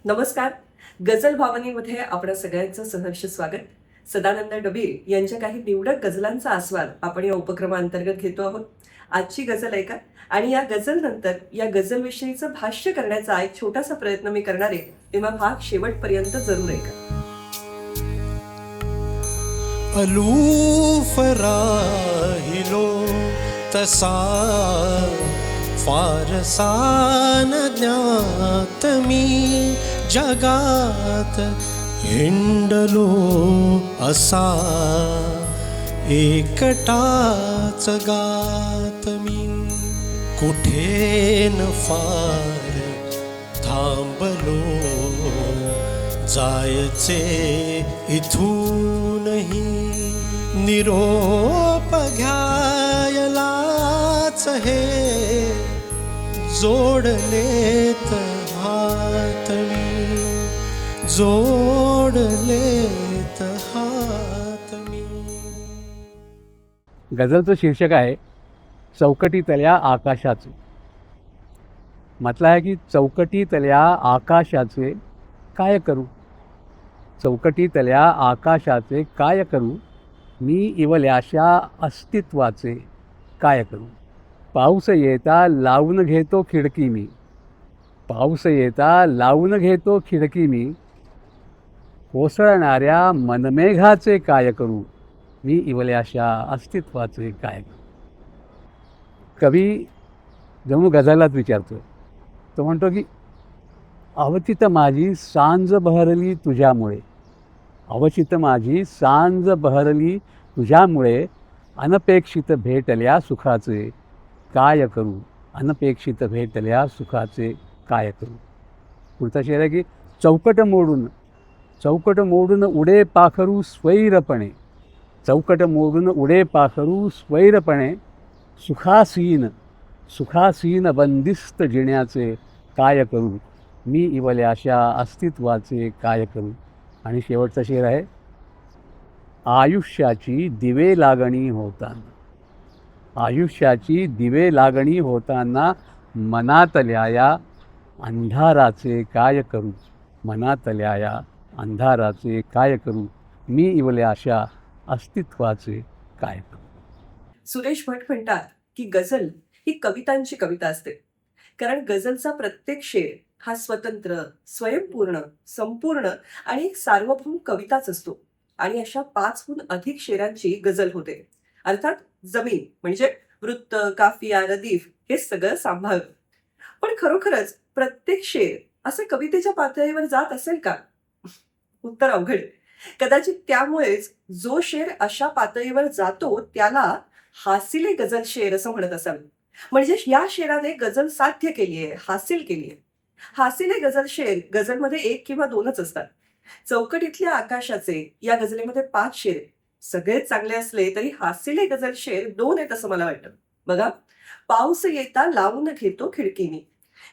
नमस्कार. गझल भावनेमध्ये आपल्या सगळ्यांचं सहर्ष स्वागत. सदानंद डबीर यांच्या काही निवडक गझलांचा आस्वाद आपण या उपक्रमाअंतर्गत घेतो आहोत. आजची गझल ऐका आणि या गझल नंतर या गझल विषयीचं भाष्य करण्याचा एक छोटासा प्रयत्न मी करणार आहे, तेव्हा भाग शेवटपर्यंत जरूर ऐका. अलूफ राहिलो तसा फारसा न ज्ञात मी जगात हिंडलो असा एकटाच गात मी कुठे न फार थांबलो जायचे इथूनही निरोप घ्यायलाच हे जोडलेत हात मी जोडलेत हात मी. गझलचं शीर्षक आहे चौकटीतल्या आकाशाचे. म्हटलं आहे की चौकटीतल्या आकाशाचे काय करू, चौकटीतल्या आकाशाचे काय करू, मी इवल्याशा अस्तित्वाचे काय करू. पाऊस येता लावून घेतो खिडकी मी, पाऊस येता लावून घेतो खिडकी मी, कोसळणाऱ्या मनमेघाचे काय करू, मी इवल्याशा अस्तित्वाचे काय करू. कवी जणू गझलात विचारतो. तो म्हणतो की अवचित माझी सांज बहरली तुझ्यामुळे, अवचित माझी सांज बहरली तुझ्यामुळे, अनपेक्षित भेटल्या सुखाचे काय करू, अनपेक्षित भेटल्या सुखाचे काय करू. पुढचा शेर आहे की चौकट मोडून उडे पाखरू स्वैरपणे, चौकट मोडून उडे पाखरू स्वैरपणे, सुखासीन बंदिस्त जिण्याचे काय करू, मी इवल्याशा अस्तित्वाचे काय करू. आणि शेवटचा शेर आहे आयुष्याची दिवे लागणी होताना, आयुष्याची दिवे लागणी होताना, मनातल्या या अंधाराचे काय करू, मनातल्या या अंधाराचे काय करू, मी इवल्याशा अस्तित्वाचे काय करू. सुरेश भट म्हणतात की गझल ही कवितांची कविता असते, कारण गझलचा प्रत्येक शेर हा स्वतंत्र, स्वयंपूर्ण, संपूर्ण आणि एक सार्वभौम कविताच असतो. आणि अशा 5हून अधिक शेरांची गझल होते. अर्थात जमीन म्हणजे वृत्त, काफिया, रदीफ हे सगळं सांभाळ. पण खरोखरच प्रत्येक शेर असं कवितेच्या पातळीवर जात असेल का? उत्तर अवघड. कदाचित त्यामुळेच जो शेर अशा पातळीवर जातो त्याला हासिले गझल शेर असं म्हणत असावे. म्हणजे या शेराने गझल साध्य केली आहे, हासिल केली आहे. हासिले गझल शेर गझलमध्ये 1 किंवा 2च असतात. चौकटीतल्या आकाशाचे या गझलेमध्ये 5 शेर आहेत. सगळेच चांगले असले तरी हासिले गझल शेर 2 आहेत असं मला वाटतं. बघा, पाऊस येता लावून घेतो खिडकीनी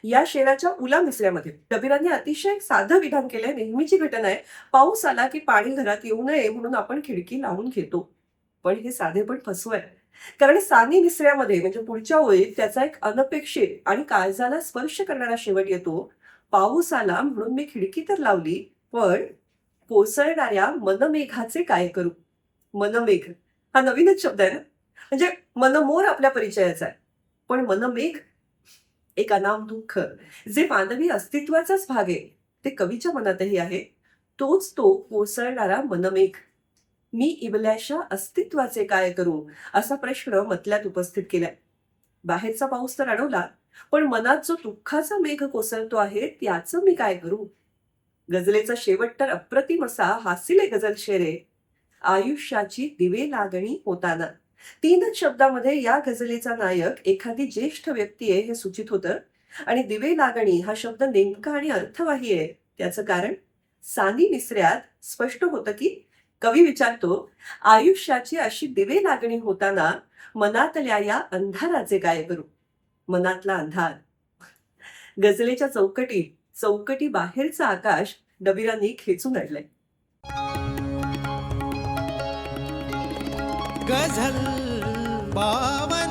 या शेराच्या उला मिसळ्यामध्ये डबीरांनी अतिशय साधं विधान केलंय. नेहमीची घटना आहे, पाऊस आला की पाणी घरात येऊ नये म्हणून आपण खिडकी लावून घेतो. पण हे साधे पण फसवं आहे, कारण सानी निसऱ्यामध्ये म्हणजे पुढच्या ओळीत त्याचा एक अनपेक्षित आणि काळजाला स्पर्श करणारा शेवट येतो. पाऊस आला म्हणून मी खिडकी तर लावली, पण कोसळणाऱ्या मनमेघाचे काय करू. मनमेघ हा नवीनच शब्द आहे ना. म्हणजे मनमोर आपल्या परिचयाचा आहे, पण मनमेघ एक अनाम दुःख जे मानवी अस्तित्वाचाच भाग आहे ते कवीच्या मनातही आहे. तोच तो कोसळणारा मनमेघ. मी इवल्याशा अस्तित्वाचे काय करू असा प्रश्न मतल्यात उपस्थित केलाय. बाहेरचा पाऊस तर अडवला, पण मनात जो दुःखाचा मेघ कोसळतो आहे त्याचं मी काय करू. गझलेचा शेवट तर अप्रतिम असा हासिले गझल शेर आहे. आयुष्याची दिवे लागणी होताना. 3च शब्दामध्ये या गझलेचा नायक एखादी ज्येष्ठ व्यक्ती आहे हे सूचित होतं. आणि दिवे लागणी हा शब्द नेमका आणि अर्थवाही आहे. त्याचं कारण सानी निसऱ्यात स्पष्ट होतं की कवी विचारतो, आयुष्याची अशी दिवे लागणी होताना मनातल्या या अंधाराचे काय करू. मनातला अंधार. गझलेच्या चौकटी बाहेरचं आकाश डबीरांनी खेचून आणलंय. गझल बावली